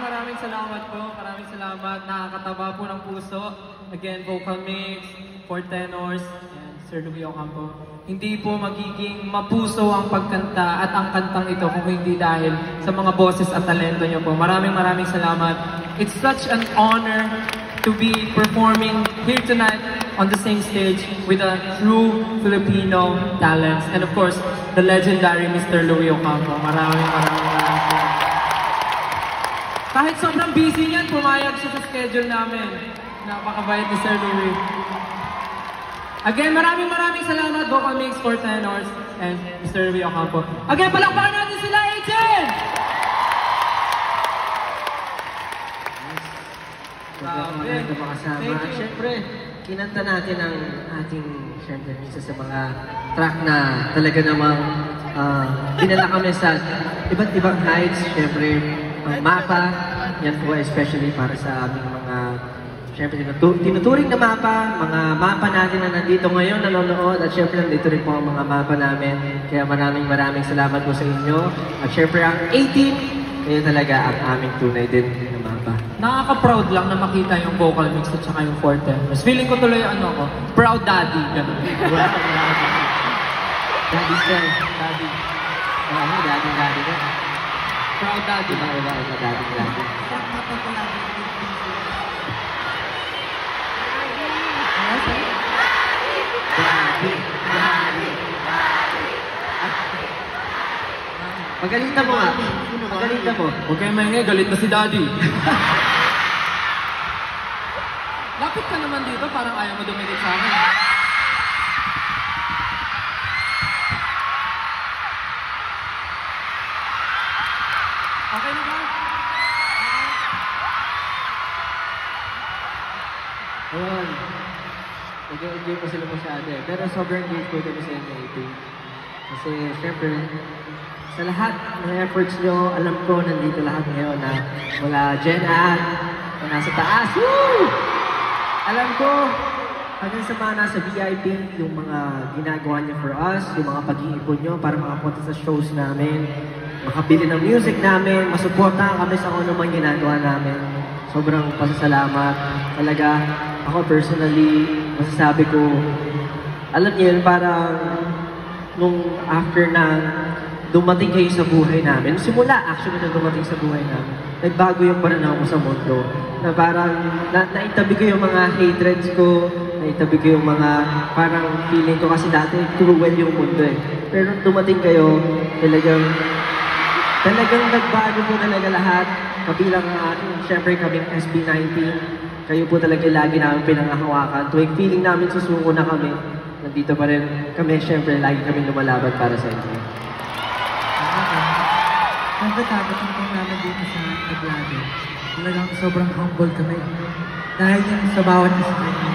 Maraming salamat po. Maraming salamat. Nakakataba po ng puso. Again, vocal mix, four tenors, and Sir Louie Ocampo. Hindi po magiging mapuso ang pagkanta at ang kantang ito kung hindi dahil sa mga boses at talento niyo po. Maraming salamat. It's such an honor to be performing here tonight on the same stage with a true Filipino talents. And of course, the legendary Mr. Louie Ocampo. Maraming salamat. Kahit sobrang busy niyan, pumayag siya sa schedule namin. Napakabait ni Sir Louie. Again, maraming salamat, vocal mix, four tenors, and Mr. Louie Ocampo. Again, palakpakan natin sila, Agent! Grabe. At syempre, kinanta natin ang ating, syempre, isa sa mga track na talaga namang dinala kami sa iba't ibang heights, syempre, ang mapa, yan po especially para sa aming mga, syempre, tinuturing na mapa, mga mapa natin na nandito ngayon, nanonood, at syempre nandito rin po ang mga mapa namin. Kaya maraming salamat po sa inyo. At syempre ang 18, yun talaga ang aming tunay din na mapa. Nakaka-proud lang na makita yung vocal mix at saka yung four tenors. Feeling ko tuloy proud daddy. Ganun. Daddy sir. Daddy. Daddy ka. Proud daddy. Daddy. Magaling na mo nga. Magaling na mo. Huwag kayo maingay, galit na si daddy. Lapit ka naman dito, parang ayaw mo dumikit sa akin. Okay na ba? Ayun. Nag-enjoy po sila masyado eh. Pero sobrang grateful kami sa inyo, AP. Kasi syempre, sa lahat ng efforts nyo, alam ko nandito lahat ngayon na mula Gen Ad, na nasa taas. Woo! Alam ko, hanggang sa mga nasa VIP, yung mga ginagawa niyo for us, yung mga pag-iipon nyo para makapunta sa shows namin, makabili ng music namin, masuportahan kami sa kung ano man ginagawa namin. Sobrang pasasalamat. Talaga, ako personally, masasabi ko, alam niyo yun, parang nung after na dumating kayo sa buhay namin, simula actually na dumating sa buhay namin, nagbago yung pananaw ko sa mundo. Na parang naitabi ko yung mga hatreds ko, naitabi ko yung mga parang feeling ko kasi dati cruel yung mundo eh. Pero nung dumating kayo, talagang nagbago po talaga lahat. Kabilang syempre kaming SB19, kayo po talaga lagi namin pinangahawakan. Tuwing feeling namin susuko na kami, nandito pa rin kami, syempre lagi kami lumalaban para sa inyo. Siyempre tapos namin dito sa Tablado. Talagang sobrang humble kami. Dahil yan sa bawat isa kami.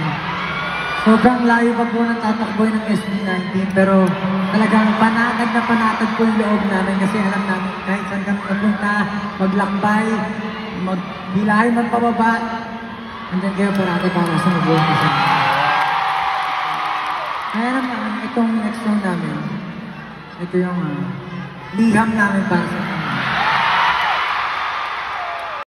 Sobrang layo pa po ng tatakboy ng SB19 pero talagang panatag na panatag po yung loob namin kasi alam namin kahit saan kami napunta, maglakbay, magbilahay man pababa, andyan kayo parati para sumubuhan kasi. Kaya naman, itong next song namin, ito yung liham namin para sa